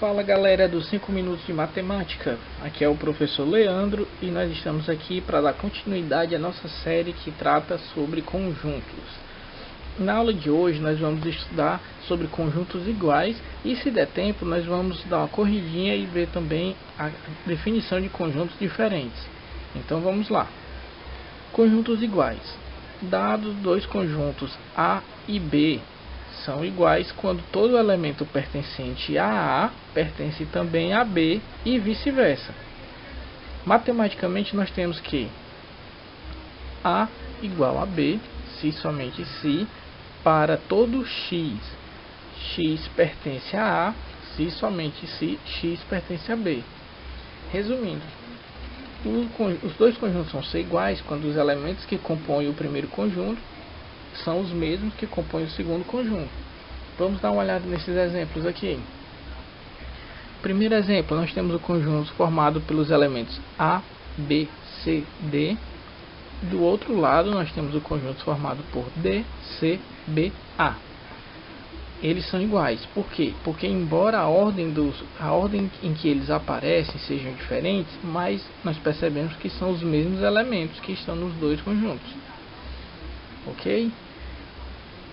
Fala galera dos 5 minutos de matemática, aqui é o professor Leandro e nós estamos aqui para dar continuidade à nossa série que trata sobre conjuntos. Na aula de hoje nós vamos estudar sobre conjuntos iguais e, se der tempo, nós vamos dar uma corridinha e ver também a definição de conjuntos diferentes. Então vamos lá. Conjuntos iguais. Dados dois conjuntos A e B são iguais quando todo elemento pertencente a A pertence também a B e vice-versa. Matematicamente nós temos que A igual a B, se somente se, para todo x, x pertence a A, se somente se x pertence a B. Resumindo, os dois conjuntos vão ser iguais quando os elementos que compõem o primeiro conjunto são os mesmos que compõem o segundo conjunto. Vamos dar uma olhada nesses exemplos aqui. Primeiro exemplo, nós temos o conjunto formado pelos elementos A, B, C, D. Do outro lado, nós temos o conjunto formado por D, C, B, A. Eles são iguais. Por quê? Porque embora a ordem em que eles aparecem sejam diferentes, mas nós percebemos que são os mesmos elementos que estão nos dois conjuntos. Ok?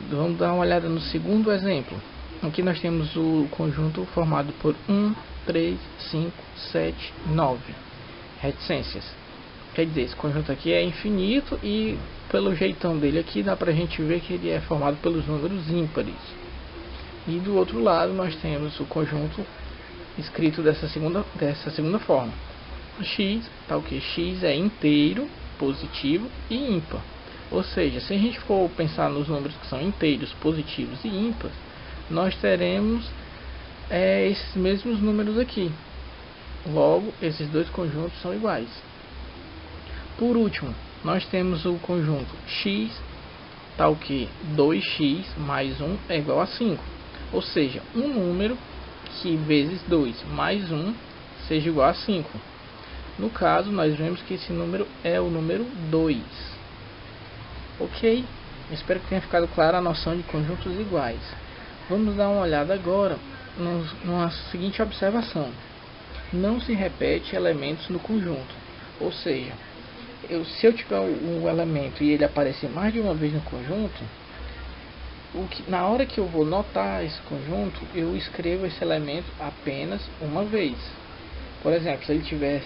Vamos dar uma olhada no segundo exemplo. Aqui nós temos o conjunto formado por 1, 3, 5, 7, 9 reticências. Quer dizer, esse conjunto aqui é infinito e pelo jeitão dele aqui dá pra gente ver que ele é formado pelos números ímpares. E do outro lado nós temos o conjunto escrito dessa segunda forma. X, tal que x é inteiro, positivo e ímpar. Ou seja, se a gente for pensar nos números que são inteiros, positivos e ímpares, nós teremos esses mesmos números aqui. Logo, esses dois conjuntos são iguais. Por último, nós temos o conjunto x, tal que 2x mais 1 é igual a 5. Ou seja, um número que vezes 2 mais 1 seja igual a 5. No caso, nós vemos que esse número é o número 2. Ok? Espero que tenha ficado clara a noção de conjuntos iguais. Vamos dar uma olhada agora numa seguinte observação. Não se repete elementos no conjunto. Ou seja, se eu tiver um elemento e ele aparecer mais de uma vez no conjunto, na hora que eu vou notar esse conjunto, eu escrevo esse elemento apenas uma vez. Por exemplo, se ele tiver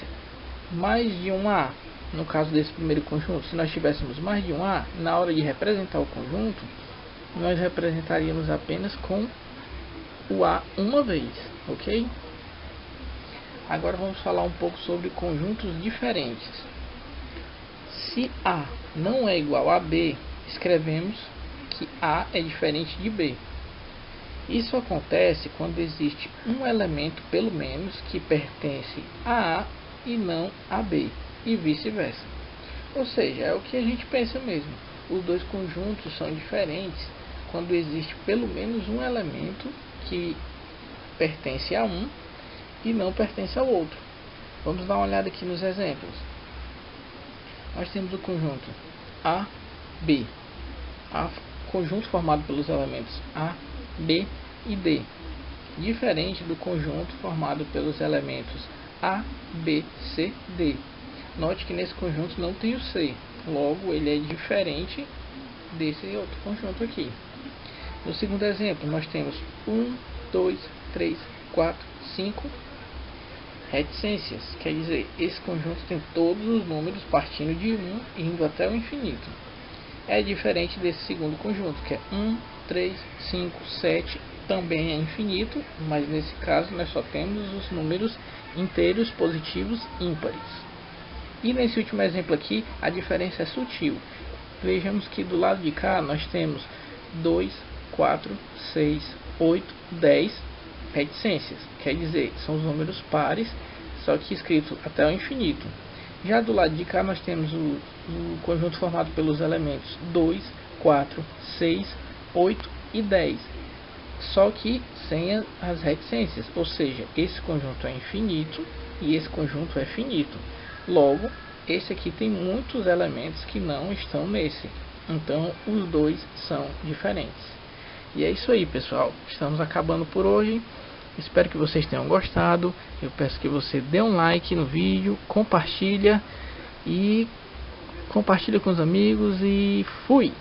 mais de um A, no caso desse primeiro conjunto, se nós tivéssemos mais de um A, na hora de representar o conjunto, nós representaríamos apenas com o A uma vez, ok? Agora vamos falar um pouco sobre conjuntos diferentes. Se A não é igual a B, escrevemos que A é diferente de B. Isso acontece quando existe um elemento, pelo menos, que pertence a A e não a B, e vice-versa. Ou seja, é o que a gente pensa mesmo. Os dois conjuntos são diferentes quando existe pelo menos um elemento que pertence a um e não pertence ao outro. Vamos dar uma olhada aqui nos exemplos. Nós temos o conjunto A, B. Conjunto formado pelos elementos A, B e D. Diferente do conjunto formado pelos elementos A, B, C, D. Note que nesse conjunto não tem o C. Logo, ele é diferente desse outro conjunto aqui. No segundo exemplo, nós temos 1, 2, 3, 4, 5 reticências. Quer dizer, esse conjunto tem todos os números partindo de 1 e indo até o infinito. É diferente desse segundo conjunto, que é 1, 3, 5, 7, também é infinito, mas nesse caso nós só temos os números inteiros, positivos, ímpares. E nesse último exemplo aqui, a diferença é sutil. Vejamos que do lado de cá nós temos 2, 4, 6, 8, 10 reticências. Quer dizer, são os números pares, só que escrito até o infinito. Já do lado de cá nós temos o conjunto formado pelos elementos 2, 4, 6, 8 e 10. Só que sem as reticências. Ou seja, esse conjunto é infinito e esse conjunto é finito. Logo, esse aqui tem muitos elementos que não estão nesse. Então, os dois são diferentes. E é isso aí, pessoal. Estamos acabando por hoje. Espero que vocês tenham gostado. Eu peço que você dê um like no vídeo, compartilha com os amigos e fui!